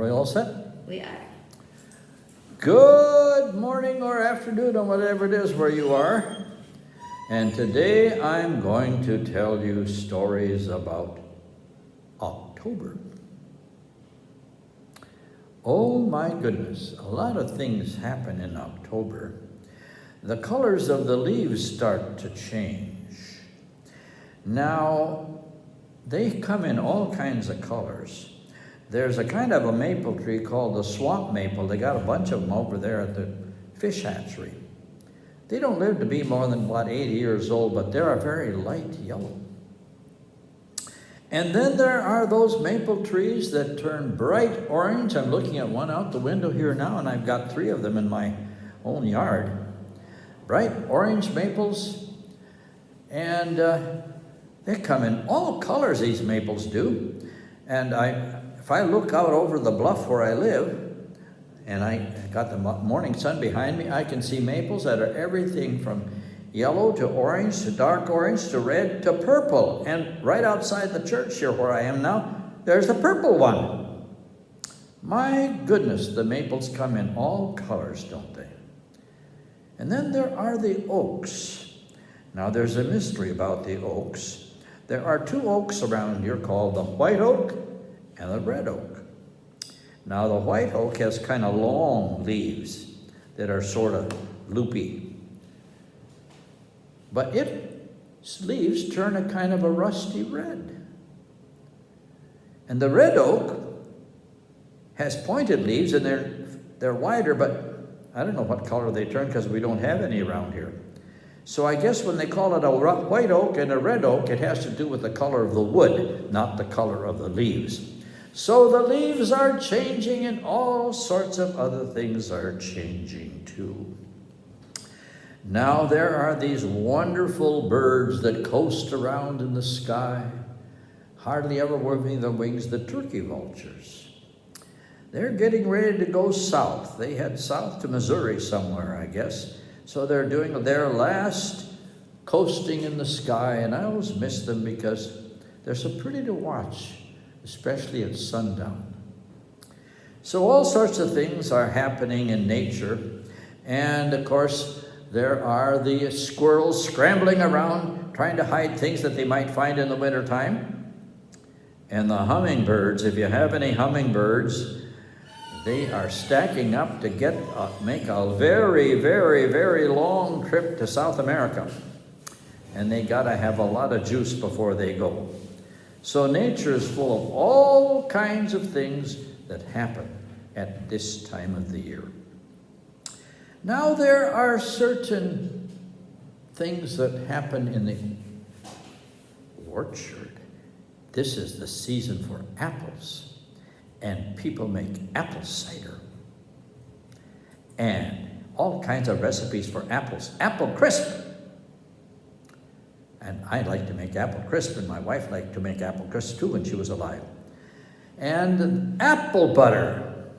we all set? We are. Good morning or afternoon or whatever it is where you are. And today I'm going to tell you stories about October. Oh my goodness, a lot of things happen in October. The colors of the leaves start to change. Now, they come in all kinds of colors. There's a kind of a maple tree called the swamp maple. They got a bunch of them over there at the fish hatchery. They don't live to be more than about 80 years old, but they're a very light yellow. And then there are those maple trees that turn bright orange. I'm looking at one out the window here now, and I've got 3 of them in my own yard. Bright orange maples, and they come in all colors, these maples do. And if I look out over the bluff where I live, and I got the morning sun behind me, I can see maples that are everything from yellow to orange to dark orange to red to purple. And right outside the church here where I am now, there's a purple one. My goodness, the maples come in all colors, don't they? And then there are the oaks. Now there's a mystery about the oaks. There are 2 oaks around here called the white oak and the red oak. Now the white oak has kind of long leaves that are sort of loopy. But its leaves turn a kind of a rusty red. And the red oak has pointed leaves, and they're wider, but I don't know what color they turn because we don't have any around here. So I guess when they call it a white oak and a red oak, it has to do with the color of the wood, not the color of the leaves. So the leaves are changing, and all sorts of other things are changing too. Now there are these wonderful birds that coast around in the sky, hardly ever moving their wings, the turkey vultures. They're getting ready to go south. They head south to Missouri somewhere, I guess. So they're doing their last coasting in the sky, and I always miss them because they're so pretty to watch, especially at sundown. So all sorts of things are happening in nature, and of course there are the squirrels scrambling around trying to hide things that they might find in the wintertime. And the hummingbirds, if you have any hummingbirds, they are stacking up to make a very, very, very long trip to South America. And they gotta have a lot of juice before they go. So nature is full of all kinds of things that happen at this time of the year. Now there are certain things that happen in the orchard. This is the season for apples. And people make apple cider. And all kinds of recipes for apples. Apple crisp. And I like to make apple crisp, and my wife liked to make apple crisp too when she was alive. And apple butter.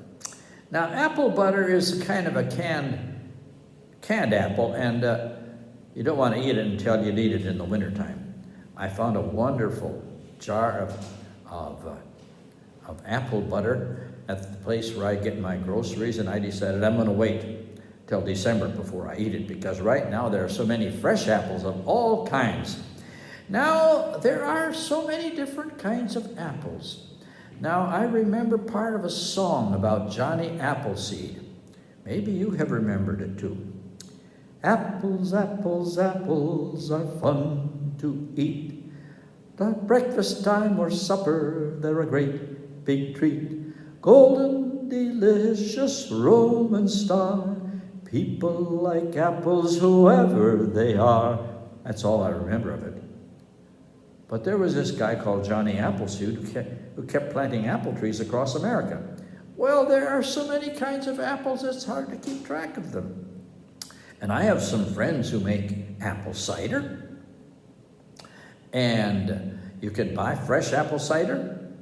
Now apple butter is kind of a canned apple, and you don't want to eat it until you need it in the wintertime. I found a wonderful jar of apple butter at the place where I get my groceries, and I decided I'm going to wait till December before I eat it, because right now there are so many fresh apples of all kinds. Now there are so many different kinds of apples. Now I remember part of a song about Johnny Appleseed. Maybe you have remembered it too. Apples, apples, apples are fun to eat. At breakfast time or supper, they're a great big treat. Golden, delicious, Roman star. People like apples, whoever they are. That's all I remember of it. But there was this guy called Johnny Appleseed who kept planting apple trees across America. Well, there are so many kinds of apples, it's hard to keep track of them. And I have some friends who make apple cider. And you can buy fresh apple cider.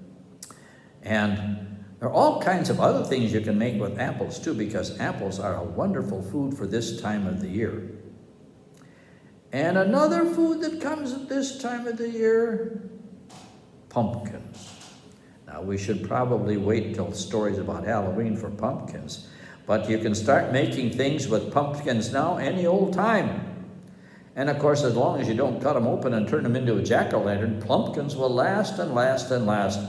And there are all kinds of other things you can make with apples too, because apples are a wonderful food for this time of the year. And another food that comes at this time of the year, pumpkins. Now We should probably wait till stories about Halloween for pumpkins. But you can start making things with pumpkins now any old time. And of course, as long as you don't cut them open and turn them into a jack-o'-lantern, pumpkins will last and last and last.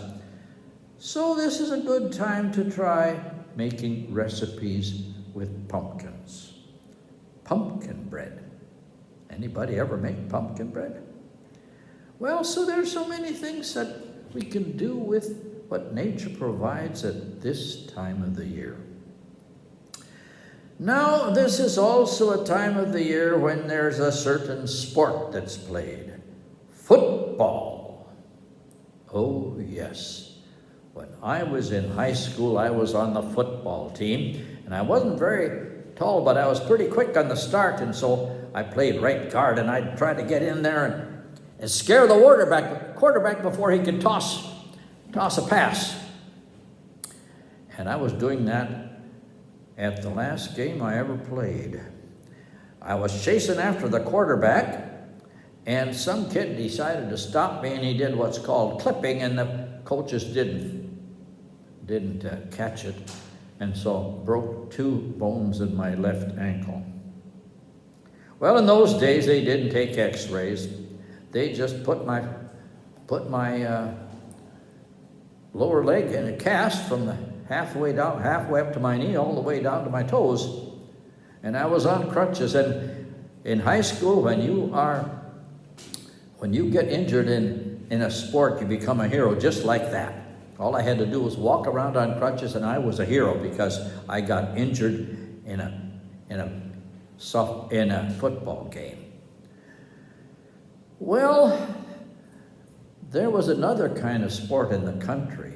So this is a good time to try making recipes with pumpkins. Pumpkin bread. Anybody ever make pumpkin bread? Well, so there's so many things that we can do with what nature provides at this time of the year. Now, this is also a time of the year when there's a certain sport that's played. Football. Oh, yes. When I was in high school, I was on the football team, and I wasn't very tall, but I was pretty quick on the start, and so I played right guard, and I'd try to get in there and scare the quarterback before he could toss a pass. And I was doing that at the last game I ever played. I was chasing after the quarterback, and some kid decided to stop me, and he did what's called clipping, and the coaches didn't catch it, and so broke 2 bones in my left ankle. Well, in those days, they didn't take x-rays. They just put my lower leg in a cast from the halfway up to my knee, all the way down to my toes. And I was on crutches. And in high school, when you get injured in a sport, you become a hero just like that. All I had to do was walk around on crutches, and I was a hero because I got injured in a football game. Well, there was another kind of sport in the country.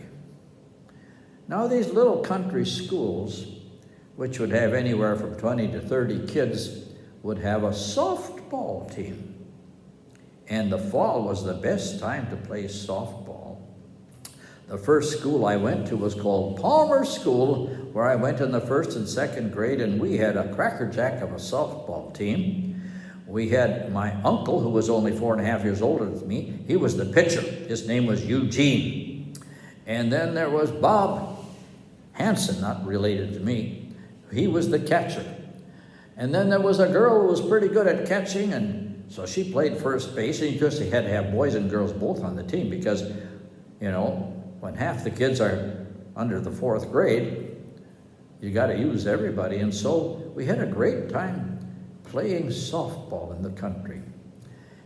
Now, these little country schools, which would have anywhere from 20 to 30 kids, would have a softball team. And the fall was the best time to play softball. The first school I went to was called Palmer School, where I went in the 1st and 2nd grade, and we had a crackerjack of a softball team. We had my uncle, who was only 4.5 years older than me. He was the pitcher. His name was Eugene. And then there was Bob Hansen, not related to me. He was the catcher. And then there was a girl who was pretty good at catching, and so she played first base. And of course, they had to have boys and girls both on the team because, when half the kids are under the 4th grade, you got to use everybody. And so we had a great time playing softball in the country.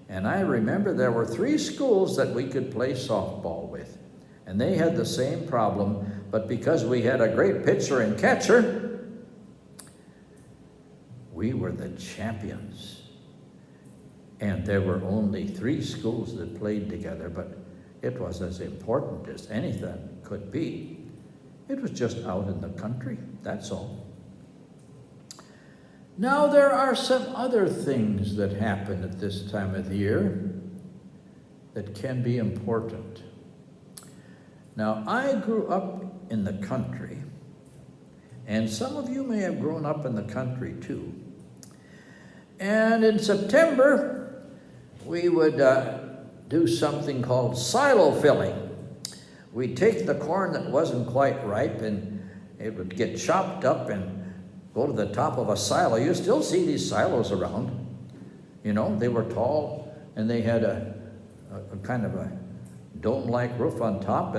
And I remember there were 3 schools that we could play softball with. And they had the same problem, but because we had a great pitcher and catcher, we were the champions. And there were only 3 schools that played together, but it was as important as anything could be. It was just out in the country, that's all. Now, there are some other things that happen at this time of the year that can be important. Now, I grew up in the country, and some of you may have grown up in the country too. And in September, we would do something called silo filling. We'd take the corn that wasn't quite ripe, and it would get chopped up and go to the top of a silo. You still see these silos around. They were tall, and they had a kind of a dome-like roof on top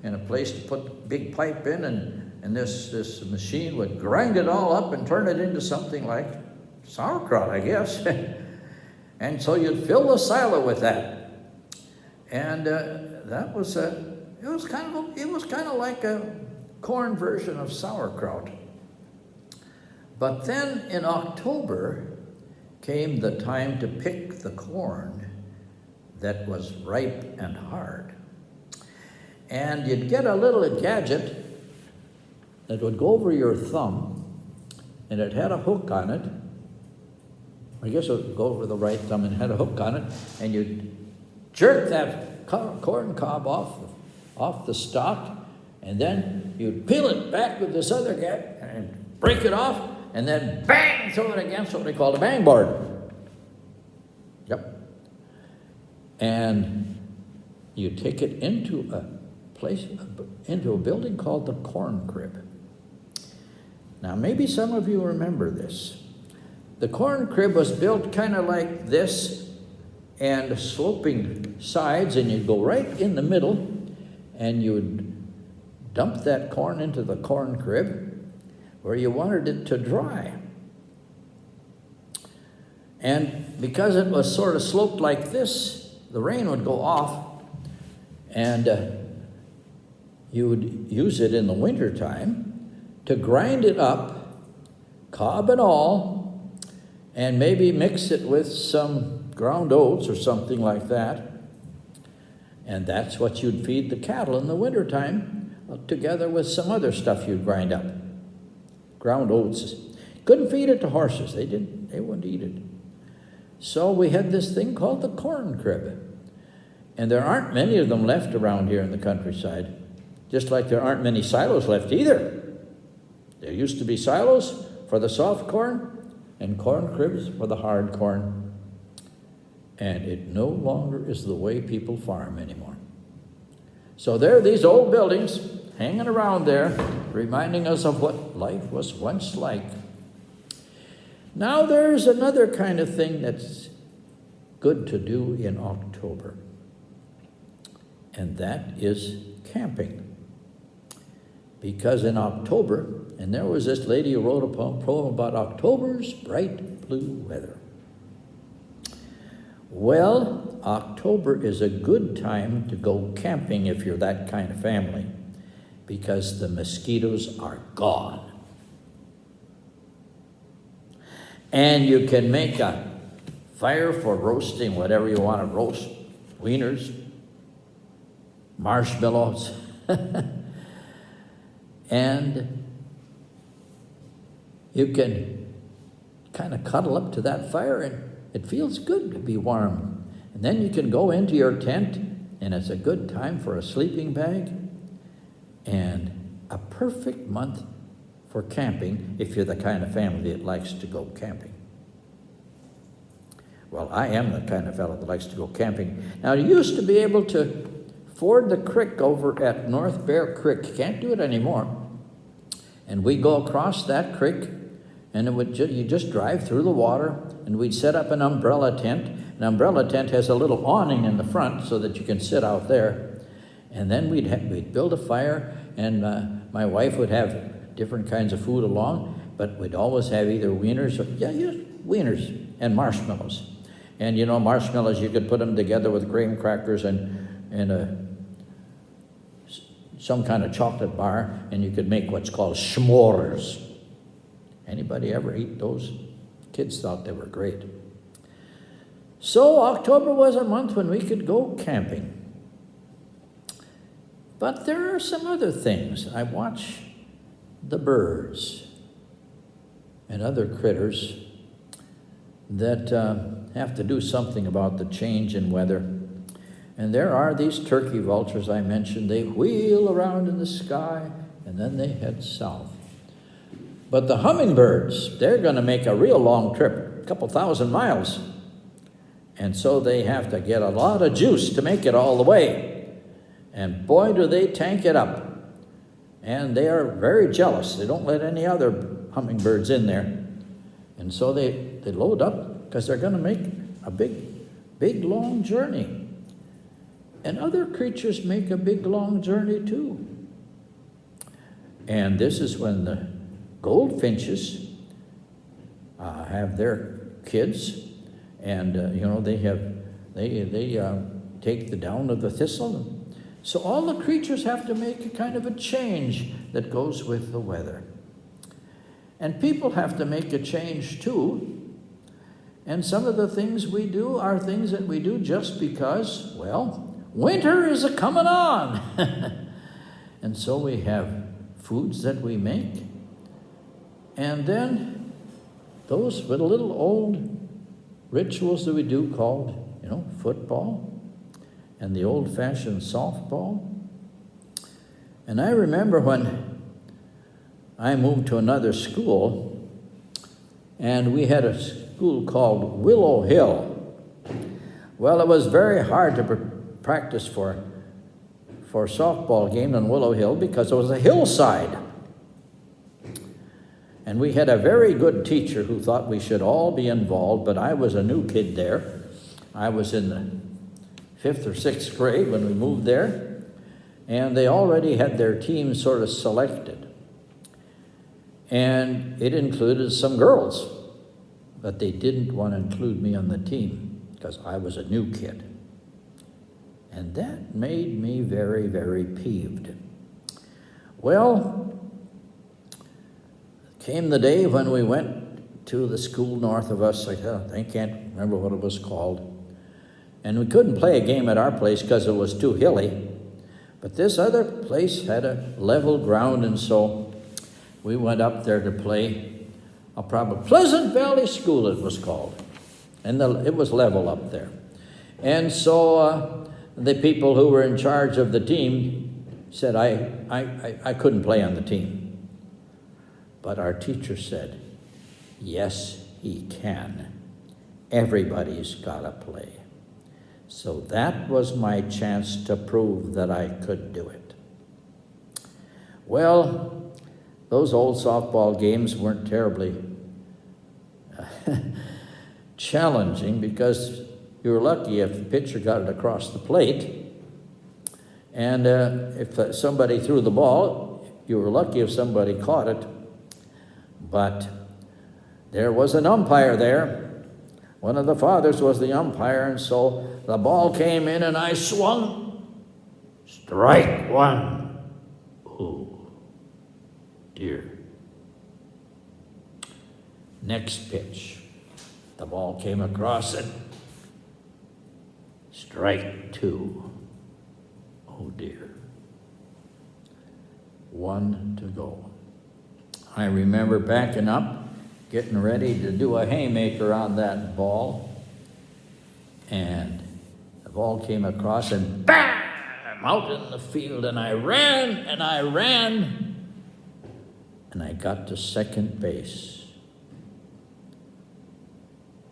and a place to put big pipe in, and this machine would grind it all up and turn it into something like sauerkraut, I guess. And so you'd fill the silo with that. And it was kind of like a corn version of sauerkraut. But then in October came the time to pick the corn that was ripe and hard. And you'd get a little gadget that would go over your thumb, and it had a hook on it. I guess it would go over the right thumb and had a hook on it, and you'd jerk that corn cob off the stalk, and then you'd peel it back with this other gadget and break it off, and then bang, throw it against what they called a bang board. Yep. And you take it into a into a building called the Corn Crib. Now, maybe some of you remember this. The Corn Crib was built kind of like this, and sloping sides, and you'd go right in the middle, and you'd dump that corn into the corn crib where you wanted it to dry. And because it was sort of sloped like this, the rain would go off, and you would use it in the wintertime to grind it up, cob and all, and maybe mix it with some ground oats or something like that. And that's what you'd feed the cattle in the wintertime, together with some other stuff you'd grind up. Ground oats. Couldn't feed it to horses. They wouldn't eat it. So we had this thing called the Corn Crib. And there aren't many of them left around here in the countryside, just like there aren't many silos left either. There used to be silos for the soft corn and corn cribs for the hard corn. And it no longer is the way people farm anymore. So there are these old buildings hanging around there, reminding us of what life was once like. Now there's another kind of thing that's good to do in October, and that is camping. Because in October, and there was this lady who wrote a poem about October's bright blue weather. Well, October is a good time to go camping if you're that kind of family, because the mosquitoes are gone. And you can make a fire for roasting whatever you want to roast, wieners, marshmallows, and you can kind of cuddle up to that fire, and it feels good to be warm. And then you can go into your tent, and it's a good time for a sleeping bag, and a perfect month for camping if you're the kind of family that likes to go camping. Well, I am the kind of fellow that likes to go camping. Now, you used to be able to ford the creek over at North Bear Creek. Can't do it anymore. And we go across that creek, and you just drive through the water, and we'd set up an umbrella tent. An umbrella tent has a little awning in the front so that you can sit out there. And then we'd build a fire, and my wife would have different kinds of food along, but we'd always have either wieners wieners and marshmallows. And you know, marshmallows, you could put them together with graham crackers and some kind of chocolate bar, and you could make what's called s'mores. Anybody ever eat those? Kids thought they were great. So October was a month when we could go camping. But there are some other things. I watch the birds and other critters that have to do something about the change in weather. And there are these turkey vultures I mentioned. They wheel around in the sky, and then they head south. But the hummingbirds, they're going to make a real long trip, a couple thousand miles. And so they have to get a lot of juice to make it all the way. And boy, do they tank it up. And they are very jealous. They don't let any other hummingbirds in there. And so they load up because they're going to make a big, long journey. And other creatures make a big, long journey too. And this is when the goldfinches have their kids, and they take the down of the thistle. So all the creatures have to make a kind of a change that goes with the weather. And people have to make a change too. And some of the things we do are things that we do just because, well, winter is a-coming on. And so we have foods that we make. And then those with little old rituals that we do called, football and the old-fashioned softball. And I remember when I moved to another school, and we had a school called Willow Hill. Well, it was very hard to practice for for a softball game in Willow Hill because it was a hillside. And we had a very good teacher who thought we should all be involved, but I was a new kid there. I was in the 5th or 6th grade when we moved there, and they already had their team sort of selected. And it included some girls, but they didn't want to include me on the team because I was a new kid. And that made me very, very peeved. Well, came the day when we went to the school north of us. I can't remember what it was called. And we couldn't play a game at our place because it was too hilly. But this other place had a level ground, and so we went up there to play Pleasant Valley School, it was called. And it was level up there. And so the people who were in charge of the team said I couldn't play on the team. But our teacher said, yes, he can. Everybody's got to play. So that was my chance to prove that I could do it. Well, those old softball games weren't terribly challenging because you were lucky if the pitcher got it across the plate. And if somebody threw the ball, you were lucky if somebody caught it. But there was an umpire there. One of the fathers was the umpire, and so the ball came in and I swung. Strike one. Oh, dear. Next pitch. The ball came across it. Strike two. Oh, dear. One to go. I remember backing up, getting ready to do a haymaker on that ball, and the ball came across and bam! Out in the field, and I ran, and I got to second base.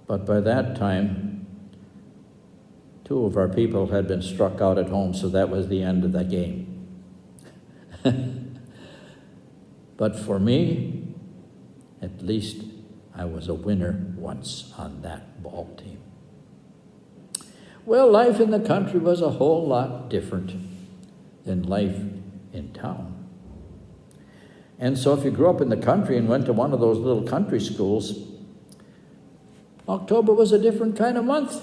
But by that time, 2 of our people had been struck out at home, so that was the end of the game. But for me, at least I was a winner once on that ball team. Well, life in the country was a whole lot different than life in town. And so if you grew up in the country and went to one of those little country schools, October was a different kind of month.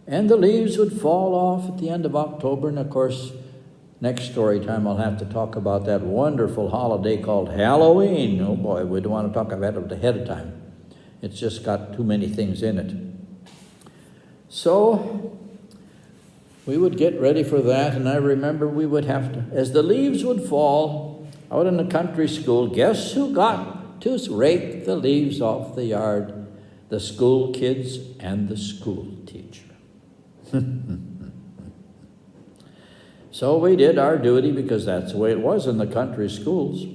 And the leaves would fall off at the end of October, and of course, next story time, I'll have to talk about that wonderful holiday called Halloween. Oh boy, we don't want to talk about it ahead of time. It's just got too many things in it. So we would get ready for that, and I remember we would have to, as the leaves would fall out in the country school, guess who got to rake the leaves off the yard? The school kids and the school teacher. So we did our duty because that's the way it was in the country schools.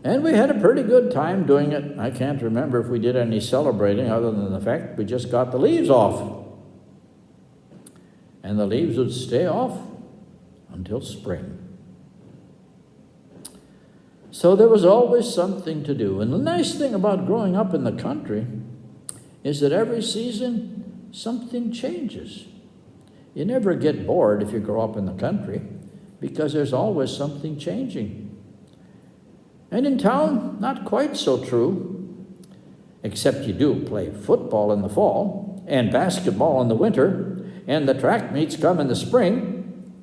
And we had a pretty good time doing it. I can't remember if we did any celebrating other than the fact we just got the leaves off. And the leaves would stay off until spring. So there was always something to do. And the nice thing about growing up in the country is that every season something changes. You never get bored if you grow up in the country because there's always something changing. And in town, not quite so true, except you do play football in the fall and basketball in the winter, and the track meets come in the spring.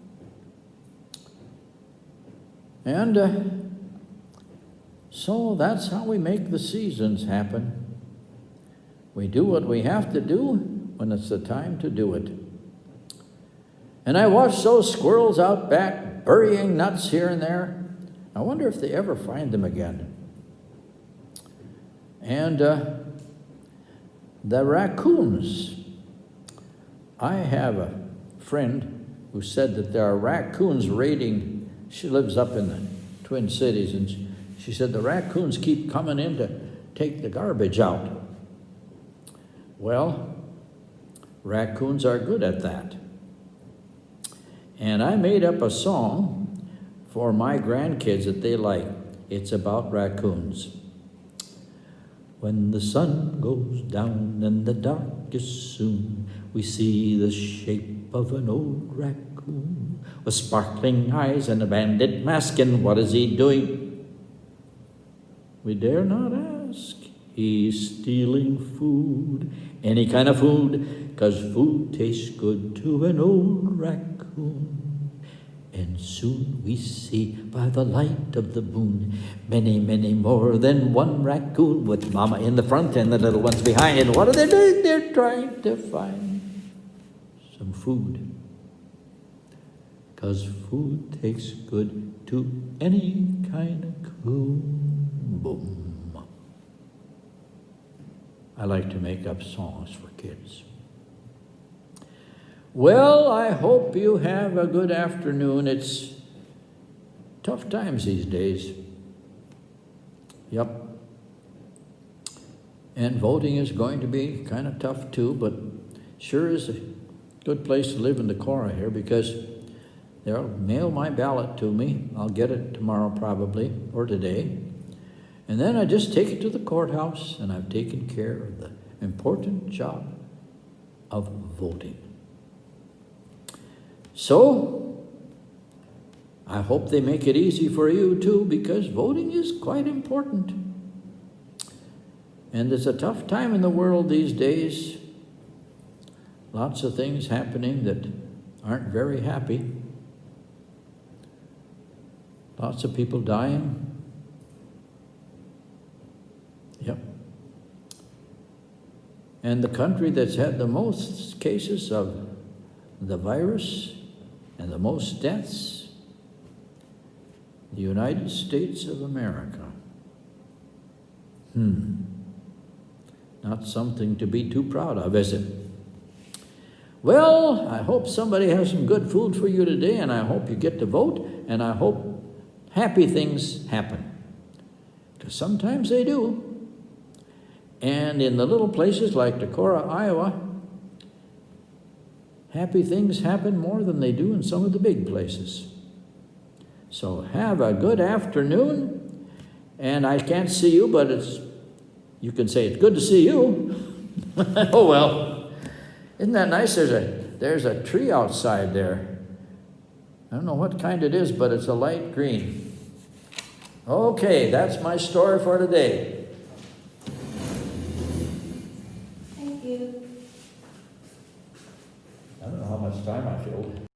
And so that's how we make the seasons happen. We do what we have to do when it's the time to do it. And I watch those squirrels out back burying nuts here and there. I wonder if they ever find them again. And the raccoons. I have a friend who said that there are raccoons raiding. She lives up in the Twin Cities, and she said the raccoons keep coming in to take the garbage out. Well, Raccoons are good at that. And I made up a song for my grandkids that they like. It's about raccoons. When the sun goes down and the dark is soon, we see the shape of an old raccoon with sparkling eyes and a bandit mask. And what is he doing? We dare not ask. He's stealing food, any kind of food, 'cause food tastes good to an old raccoon. And soon we see by the light of the moon many, many more than one raccoon, with mama in the front and the little ones behind. And what are they doing? They're trying to find some food, 'cause food tastes good to any kind of coon. Boom. I like to make up songs for kids. Well, I hope you have a good afternoon. It's tough times these days. Yep. And voting is going to be kind of tough too, but sure is a good place to live in Decorah here, because they'll mail my ballot to me. I'll get it tomorrow probably, or today. And then I just take it to the courthouse, and I've taken care of the important job of voting. So, I hope they make it easy for you too, because voting is quite important. And it's a tough time in the world these days. Lots of things happening that aren't very happy. Lots of people dying. Yep. And the country that's had the most cases of the virus and the most deaths, the United States of America. Not something to be too proud of, is it? Well, I hope somebody has some good food for you today, and I hope you get to vote, and I hope happy things happen, because sometimes they do. And in the little places like Decorah, Iowa, happy things happen more than they do in some of the big places. So have a good afternoon. And I can't see you, but you can say it's good to see you. Oh well. Isn't that nice? There's a tree outside there. I don't know what kind it is, but it's a light green. Okay, that's my story for today. Thank you. I don't know how much time I feel.